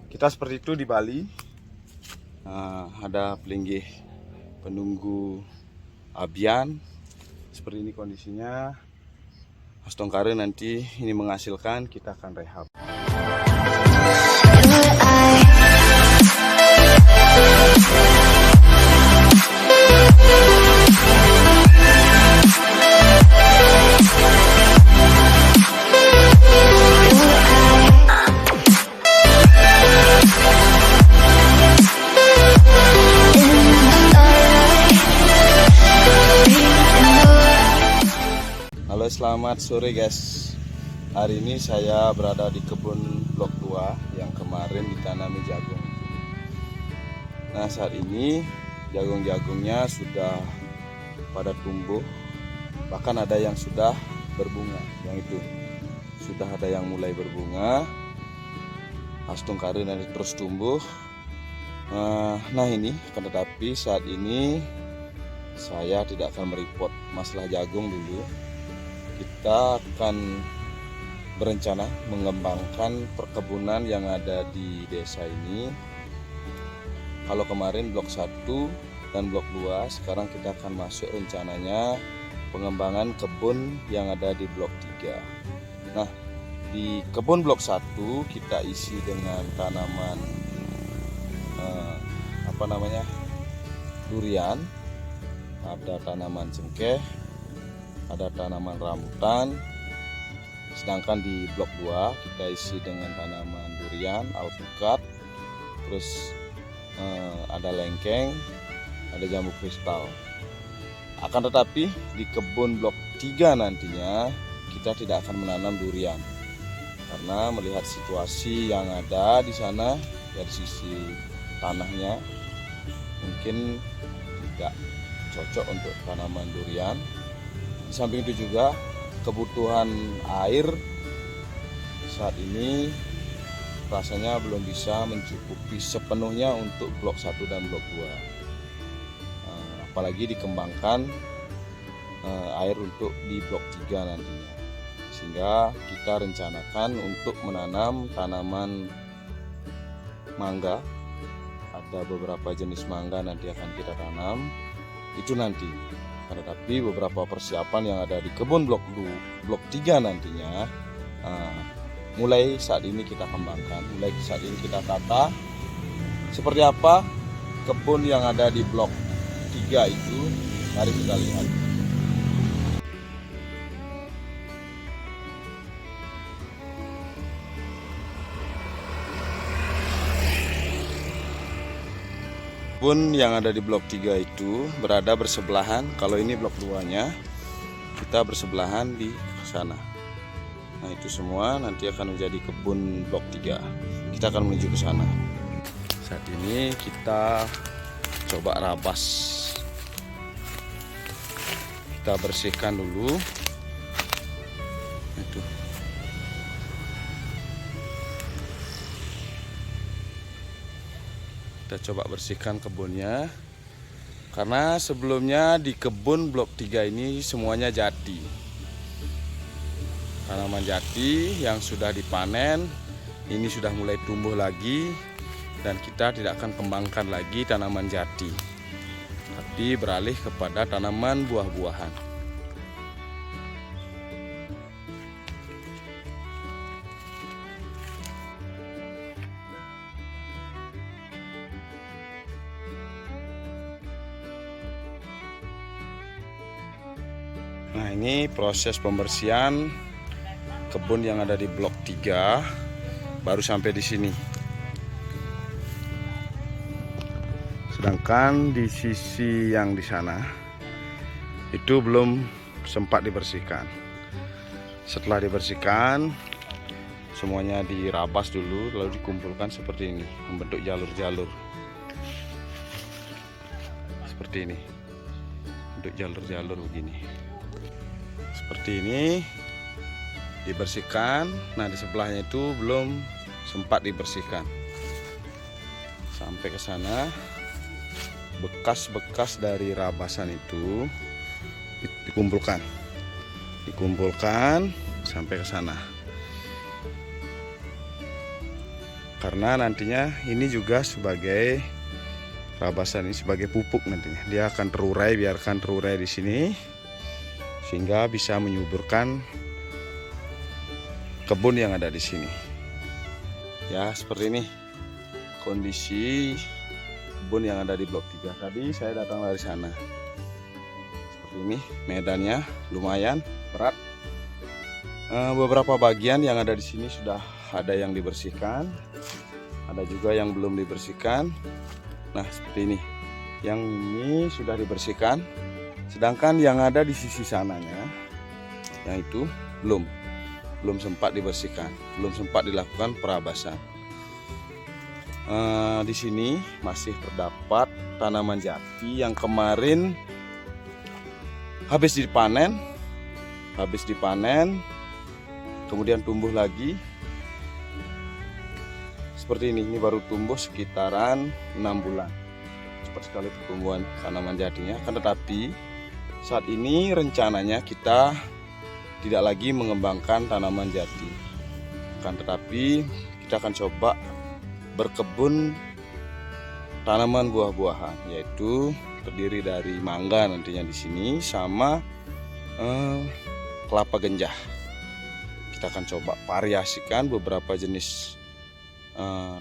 Kita seperti itu di Bali. Ada pelinggih penunggu abian. Seperti ini kondisinya. Astongkare nanti ini menghasilkan, kita akan rehab. Halo, selamat sore guys. Hari ini saya berada di kebun blok 2 yang kemarin ditanami jagung. Nah, saat ini jagung-jagungnya sudah pada tumbuh. Bahkan ada yang sudah berbunga. Yang itu sudah ada yang mulai berbunga. Astongkare nanti terus tumbuh. Nah ini, tetapi saat ini saya tidak akan mereport masalah jagung dulu. Kita akan berencana mengembangkan perkebunan yang ada di desa ini. Kalau kemarin blok 1 dan blok 2, sekarang kita akan masuk rencananya pengembangan kebun yang ada di blok 3. Nah, di kebun blok 1 kita isi dengan tanaman durian, ada tanaman cengkeh, ada tanaman rambutan. Sedangkan di blok 2 kita isi dengan tanaman durian, alpukat, terus ada lengkeng, ada jambu kristal. Akan tetapi di kebun blok 3 nantinya kita tidak akan menanam durian, karena melihat situasi yang ada di sana dari sisi tanahnya mungkin tidak cocok untuk tanaman durian. Di samping itu juga kebutuhan air saat ini rasanya belum bisa mencukupi sepenuhnya untuk blok 1 dan blok 2. Apalagi dikembangkan air untuk di blok 3 nantinya. Sehingga kita rencanakan untuk menanam tanaman mangga. Ada beberapa jenis mangga nanti akan kita tanam. Itu nanti. Tetapi beberapa persiapan yang ada di kebun blok 3 nantinya mulai saat ini kita kembangkan, mulai saat ini kita tata seperti apa kebun yang ada di blok 3 itu. Mari kita lihat. Kebun yang ada di blok 3 itu berada bersebelahan. Kalau ini blok 2-nya, kita bersebelahan di sana. Nah, itu semua nanti akan menjadi kebun blok 3. Kita akan menuju ke sana. Saat ini kita coba rabas. Kita bersihkan dulu. Itu. Kita coba bersihkan kebunnya, karena sebelumnya di kebun blok 3 ini semuanya jati, tanaman jati yang sudah dipanen. Ini sudah mulai tumbuh lagi, dan kita tidak akan kembangkan lagi tanaman jati, tapi beralih kepada tanaman buah-buahan. Nah, ini proses pembersihan kebun yang ada di blok 3 baru sampai di sini. Sedangkan di sisi yang di sana itu belum sempat dibersihkan. Setelah dibersihkan, semuanya dirabas dulu, lalu dikumpulkan seperti ini, membentuk jalur-jalur. Seperti ini. Bentuk jalur-jalur begini. Seperti ini dibersihkan. Nah, di sebelahnya itu belum sempat dibersihkan. Sampai ke sana, bekas-bekas dari rabasan itu dikumpulkan sampai ke sana. karena nantinya ini juga sebagai perabasan, ini sebagai pupuk nantinya. Dia akan terurai, biarkan terurai di sini sehingga bisa menyuburkan kebun yang ada di sini. Ya, seperti ini kondisi kebun yang ada di blok 3. Tadi saya datang dari sana. Seperti ini medannya lumayan berat. Beberapa bagian yang ada di sini sudah ada yang dibersihkan, ada juga yang belum dibersihkan. Nah, seperti ini. Yang ini sudah dibersihkan, sedangkan yang ada di sisi sananya, yang itu belum sempat dibersihkan, belum sempat dilakukan perabasan. Di sini masih terdapat tanaman jati yang kemarin habis dipanen, kemudian tumbuh lagi seperti ini. Ini baru tumbuh sekitaran 6 bulan. Cepat sekali pertumbuhan tanaman jatinya. Akan tetapi saat ini rencananya kita tidak lagi mengembangkan tanaman jati. Akan tetapi kita akan coba berkebun tanaman buah-buahan, yaitu terdiri dari mangga nantinya di sini sama kelapa genjah. Kita akan coba variasikan beberapa jenis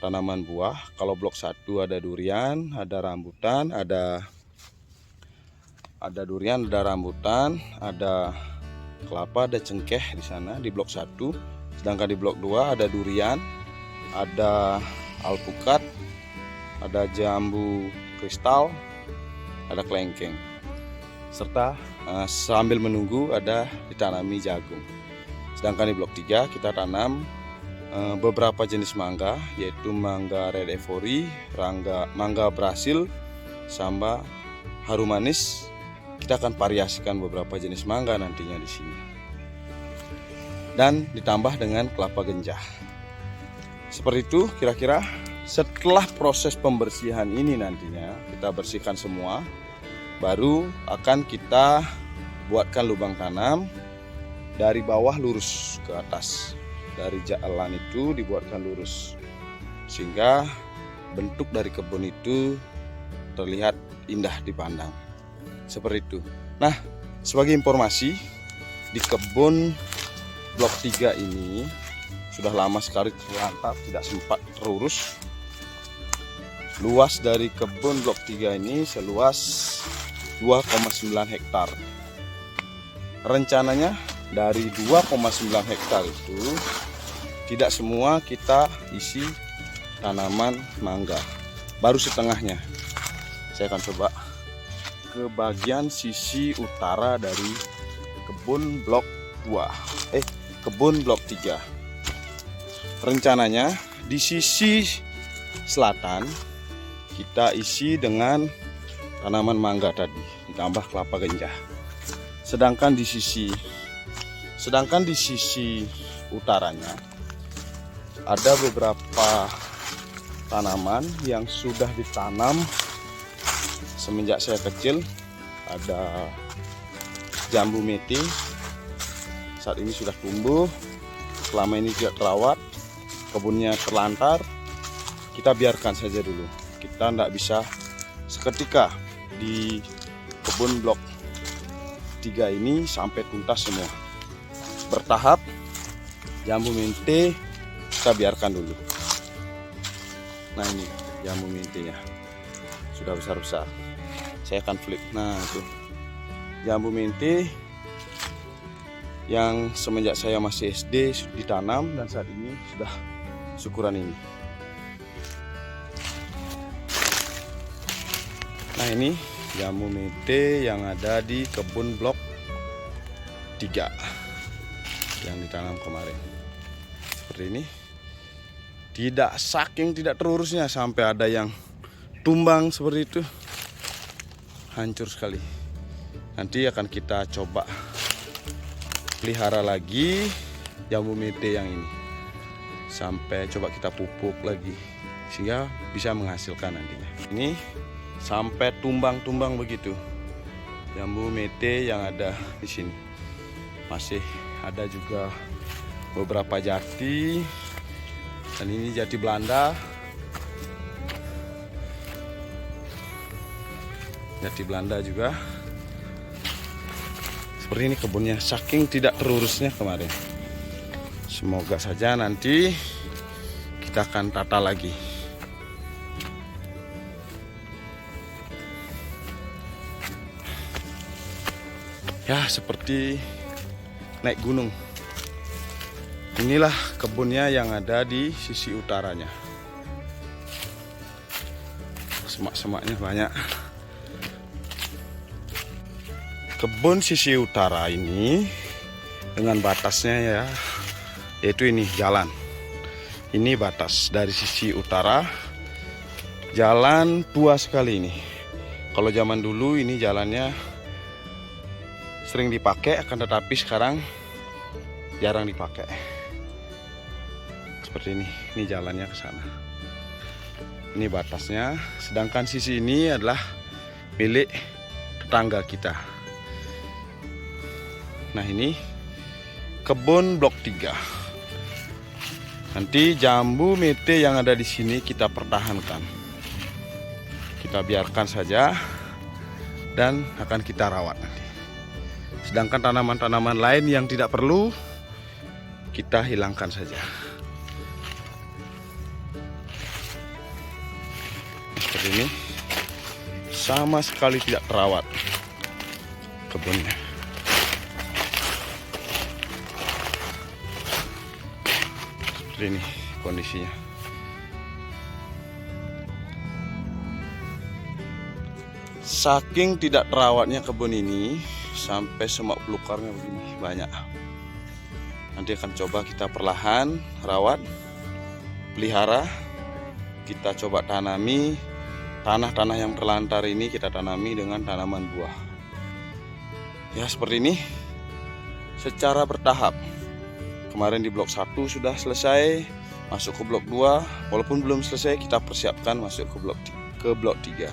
tanaman buah. Kalau blok 1 ada durian, ada rambutan, ada durian, ada rambutan, ada kelapa, ada cengkeh di sana di blok 1. Sedangkan di blok 2 ada durian, ada alpukat, ada jambu kristal, ada kelengkeng. Serta sambil menunggu ada ditanami jagung. Sedangkan di blok 3 kita tanam beberapa jenis mangga, yaitu mangga red ivory, mangga Brasil, sama harum manis. Kita akan variasikan beberapa jenis mangga nantinya di sini. Dan ditambah dengan kelapa genjah. Seperti itu kira-kira. Setelah proses pembersihan ini nantinya kita bersihkan semua, baru akan kita buatkan lubang tanam dari bawah lurus ke atas. Dari jalan itu dibuatkan lurus sehingga bentuk dari kebun itu terlihat indah dipandang. Seperti itu. Nah, sebagai informasi, di kebun blok 3 ini sudah lama sekali terlantar, tidak sempat terurus. Luas dari kebun blok 3 ini seluas 2,9 hektar. Rencananya dari 2,9 hektar itu tidak semua kita isi tanaman mangga, baru setengahnya. Saya akan coba ke bagian sisi utara dari kebun blok 3. Rencananya di sisi selatan kita isi dengan tanaman mangga tadi ditambah kelapa genjah. Sedangkan di sisi utaranya ada beberapa tanaman yang sudah ditanam semenjak saya kecil. Ada jambu mete, saat ini sudah tumbuh. Selama ini tidak terawat, kebunnya terlantar. Kita biarkan saja dulu. Kita tidak bisa seketika di kebun blok 3 ini sampai tuntas semua. Bertahap. Jambu mente kita biarkan dulu. Nah, ini jambu mentenya sudah besar-besar. Saya akan flip. Nah, itu jambu mente yang semenjak saya masih SD ditanam dan saat ini sudah syukuran ini. Nah, ini jambu mente yang ada di kebun blok 3 yang ditanam kemarin. Seperti ini. Saking tidak terurusnya sampai ada yang tumbang seperti itu. Hancur sekali. Nanti akan kita coba pelihara lagi jambu mente yang ini. Sampai coba kita pupuk lagi sehingga bisa menghasilkan nantinya. Ini sampai tumbang-tumbang begitu. Jambu mente yang ada di sini. Masih ada juga beberapa jati Dan ini jati Belanda. Jati Belanda juga. Seperti ini kebunnya, saking tidak terurusnya kemarin. Semoga saja nanti kita akan tata lagi. Ya, seperti naik gunung. Inilah kebunnya yang ada di sisi utaranya. Semak-semaknya banyak. Kebun sisi utara ini dengan batasnya ya, yaitu ini jalan. Ini batas dari sisi utara. Jalan tua sekali ini. Kalau zaman dulu ini jalannya sering dipakai, akan tetapi sekarang jarang dipakai. Seperti ini jalannya ke sana. Ini batasnya, sedangkan sisi ini adalah milik tetangga kita. Nah, ini kebun blok 3. Nanti jambu mete yang ada di sini kita pertahankan. Kita biarkan saja dan akan kita rawat nanti. Sedangkan tanaman-tanaman lain yang tidak perlu kita hilangkan saja. Seperti ini, sama sekali tidak terawat kebunnya. Seperti ini kondisinya. Saking tidak terawatnya kebun ini, sampai semak belukarnya begini banyak. Nanti akan coba kita perlahan rawat, pelihara. Kita coba tanami tanah-tanah yang terlantar ini, kita tanami dengan tanaman buah. Ya, seperti ini secara bertahap. Kemarin di blok 1 sudah selesai, masuk ke blok 2. Walaupun belum selesai, kita persiapkan masuk ke blok 3.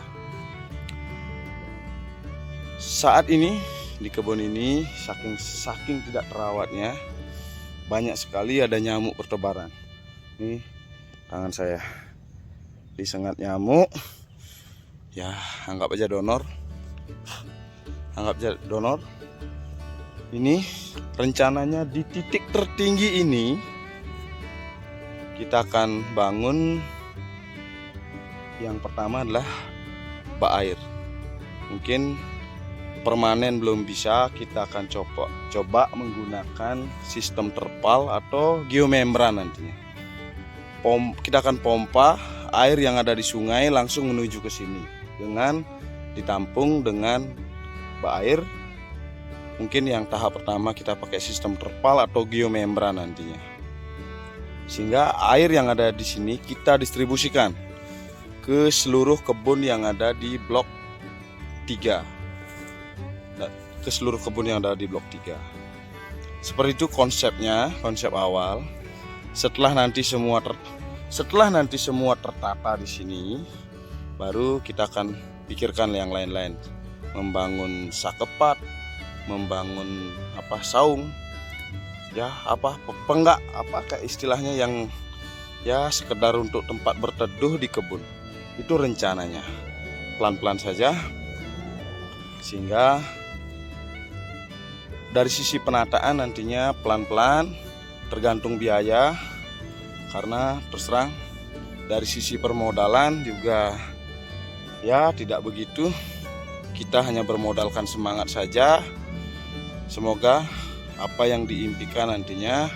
Saat ini di kebun ini saking tidak terawatnya, banyak sekali ada nyamuk bertebaran. Ini tangan saya disengat nyamuk. Ya, anggap aja donor. Ini rencananya di titik tertinggi ini kita akan bangun. Yang pertama adalah bak air. Mungkin permanen belum bisa, kita akan coba menggunakan sistem terpal atau geomembran nantinya. Kita akan pompa air yang ada di sungai langsung menuju ke sini dengan ditampung dengan bak air. Mungkin yang tahap pertama kita pakai sistem terpal atau geomembran nantinya. Sehingga air yang ada di sini kita distribusikan ke seluruh kebun yang ada di blok 3. Ke seluruh kebun yang ada di blok 3. Seperti itu konsepnya, konsep awal. Setelah nanti semua tertata di sini, baru kita akan pikirkan yang lain-lain. Membangun sakepat, membangun saung, ya penggak, kayak istilahnya yang ya sekedar untuk tempat berteduh di kebun. Itu rencananya, pelan-pelan saja, sehingga dari sisi penataan nantinya pelan-pelan, tergantung biaya. Karena terus terang dari sisi permodalan juga ya tidak begitu. Kita hanya bermodalkan semangat saja. Semoga apa yang diimpikan nantinya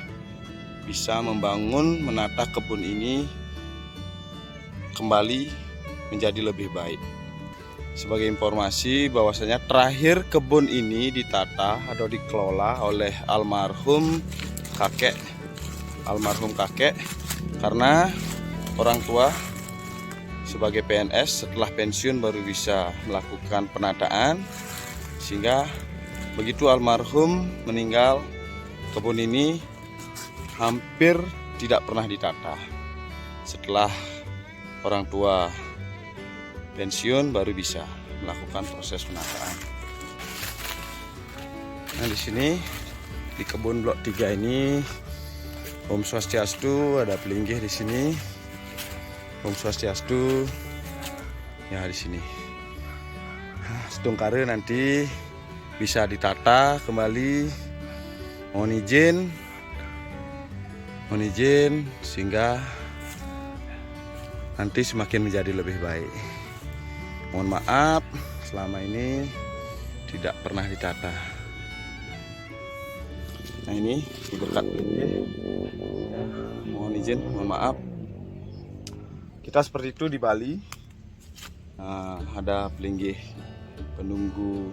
bisa membangun, menata kebun ini kembali menjadi lebih baik. Sebagai informasi bahwasanya terakhir kebun ini ditata atau dikelola oleh almarhum kakek, karena orang tua sebagai PNS setelah pensiun baru bisa melakukan penataan, sehingga begitu almarhum meninggal, kebun ini hampir tidak pernah ditata. Setelah orang tua pensiun baru bisa melakukan proses penataan. Nah, di sini di kebun blok 3 ini Om Swastiastu, ada pelinggih di sini. Om Swastiastu, ya di sini. Setungkare nanti bisa ditata kembali. Mohon izin sehingga nanti semakin menjadi lebih baik. Mohon maaf selama ini tidak pernah ditata. Nah ini di dekat pelinggih. Mohon izin, mohon maaf. Kita seperti itu di Bali. Nah, ada pelinggih penunggu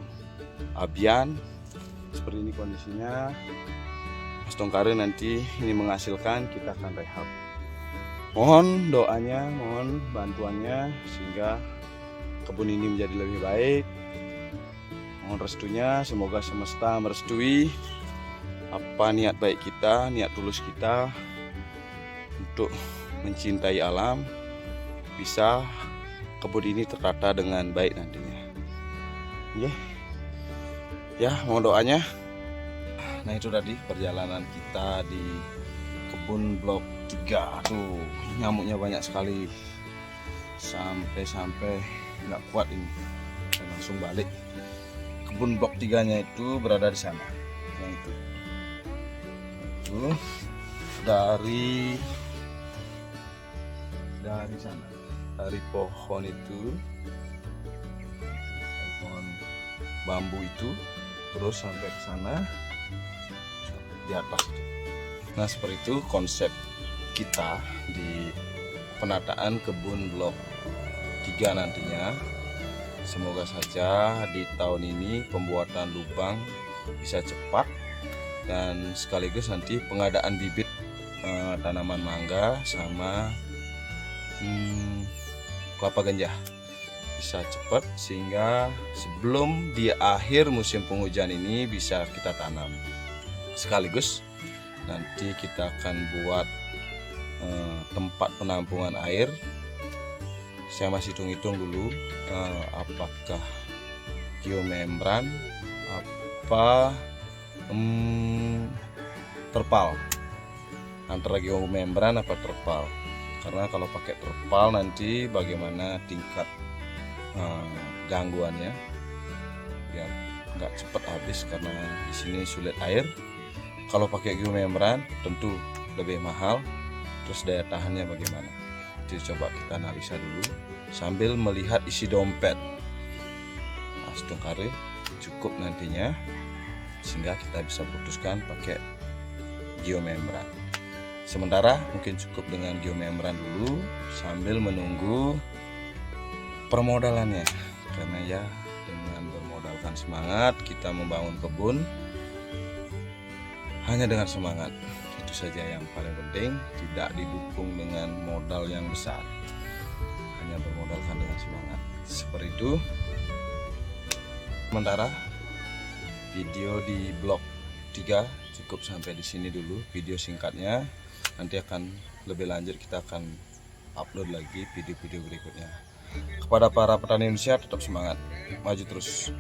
abian. Seperti ini kondisinya. Setungkare nanti ini menghasilkan, kita akan rehab. Mohon doanya, mohon bantuannya sehingga kebun ini menjadi lebih baik. Mohon restunya, semoga semesta merestui apa niat baik kita, niat tulus kita untuk mencintai alam, bisa kebun ini tertata dengan baik nantinya. Ya, mohon doanya. Nah itu tadi perjalanan kita di kebun blok 3. Tuh nyamuknya banyak sekali, sampai nggak kuat ini dan langsung balik. Kebun blok 3-nya itu berada di sana. Yang itu dari sana, dari pohon itu, dari pohon bambu itu, terus sampai ke sana di atas itu. Nah seperti itu konsep kita di penataan kebun blok 3 nantinya. Semoga saja di tahun ini pembuatan lubang bisa cepat, dan sekaligus nanti pengadaan bibit tanaman mangga sama kelapa ganja bisa cepat, sehingga sebelum di akhir musim penghujan ini bisa kita tanam. Sekaligus nanti kita akan buat tempat penampungan air. Saya masih hitung-hitung dulu apakah geomembran apa terpal, antara geomembran apa terpal. Karena kalau pakai terpal nanti bagaimana tingkat gangguannya, biar nggak cepat habis karena di sini sulit air. Kalau pakai geomembran tentu lebih mahal, terus daya tahannya bagaimana. Jadi coba kita analisa dulu sambil melihat isi dompet. Nah, setungkare cukup nantinya, sehingga kita bisa putuskan pakai geomembran. Sementara mungkin cukup dengan geomembran dulu sambil menunggu permodalannya, karena ya dengan bermodalkan semangat kita membangun kebun hanya dengan semangat. Itu saja yang paling penting, tidak didukung dengan modal yang besar, hanya bermodalkan dengan semangat. Seperti itu. Sementara video di blok 3 cukup sampai di sini dulu video singkatnya. Nanti akan lebih lanjut, kita akan upload lagi video-video berikutnya. Kepada para petani Indonesia, tetap semangat, maju terus.